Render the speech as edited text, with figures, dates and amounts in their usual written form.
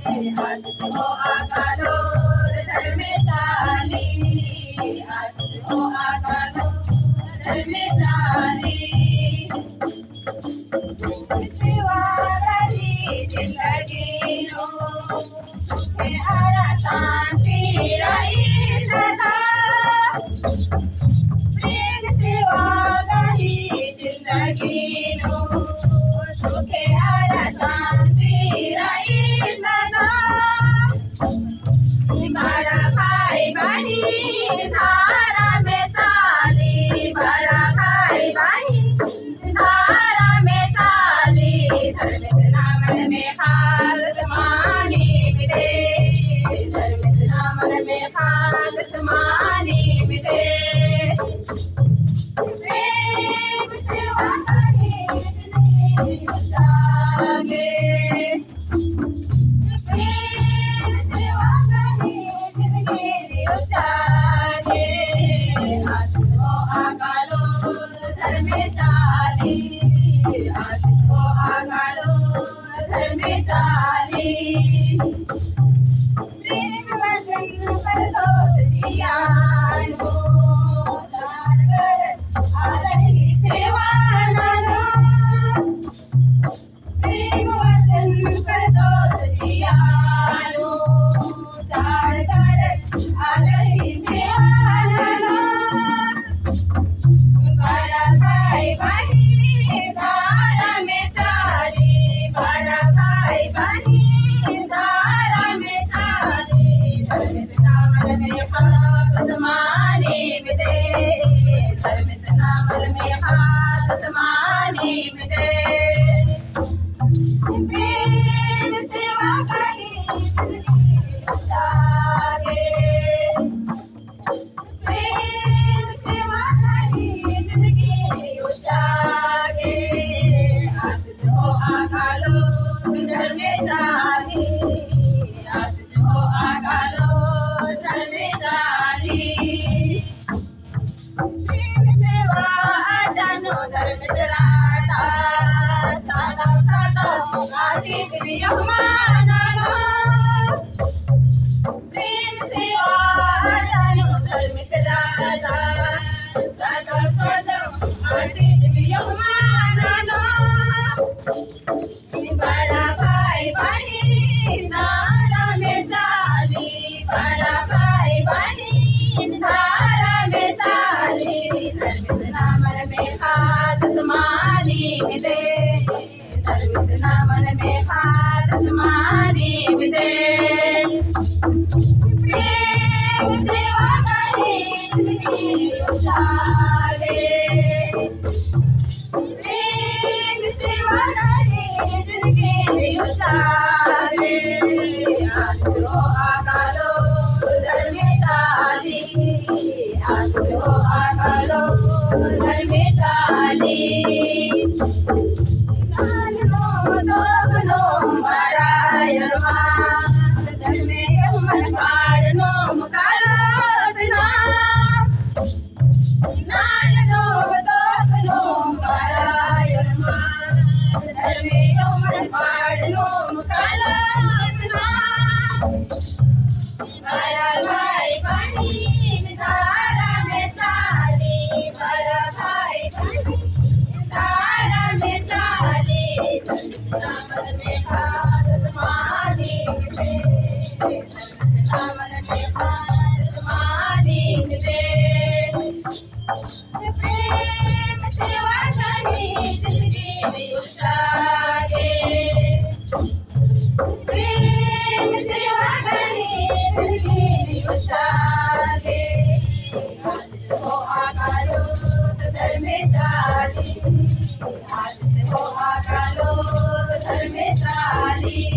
हो आकालो धर्मे चाली हो आकालो धर्मे चाली शिवारी जिंदगी नो हरा शांति रही सदा प्रेम शिवारी जिंदगी नो सुखे हरा शांति रही सदा बड़ा भाई बहनी धारा में चाली बड़ा भाई बहनी धारा में चाली धर्म नामन में हाथ मानी मिले धर्म नामन में हाथ मानी मिले प्रेम सेवा करे जागे प्रेम सेवा करे जिंदगी जागे हो आकालो धर्मे चाली हो आकालो धर्मे चाली प्रेम वचन पर दोष जिया हो लाड कर आ रही सेवा नानो प्रेम वचन पर दोष जिया हो लाड कर आ रही सेवा नानो बड़ा भाई बहनी धारा में चाली बड़ा भाई बहनी धारा में चाली धर्म नामल में हाथ समानी मिले धर्म नामल में हाथ समानी मिले प्रेम सेवा करे जागे प्रेम सेवा करे जिंदगी जागे हो आकालो धर्मे चाली हो आकालो धर्मे चाली प्रेम सेवा जानो धर्म जराता सादा सादा आती दिव्य मानो प्रेम सेवा जानो धर्म जराता सादा सादा आती दिव्य मानो बड़ा भाई बहनी धारा में चाली बड़ा भाई बहनी धारा में चाली धर्म नामन में हाथ समानी मिले धर्म नामन में हाथ समानी मिले प्रेम सेवा करे जिंदगी जागे प्रेम सेवा करे जिंदगी जागे हो आकालो धर्मे चाली हो आकालो धर्मे चाली नानो दोगनो मारायरमा धर्मे मन काढनो मुकालो बिना नानो दोगनो मारायरमा धर्मे मन काढनो मुकालो बिना बड़ा भाई बहनी धारा में चाली बड़ा भाई बहनी धारा में चाली नामन में हाथ समानी मिले नामन में हाथ समानी मिले प्रेम सेवा करे जिंदगी जागे प्रेम सेवा करे जिंदगी जागे हो आकालो धर्मे चाली हो आकालो धर्मे चाली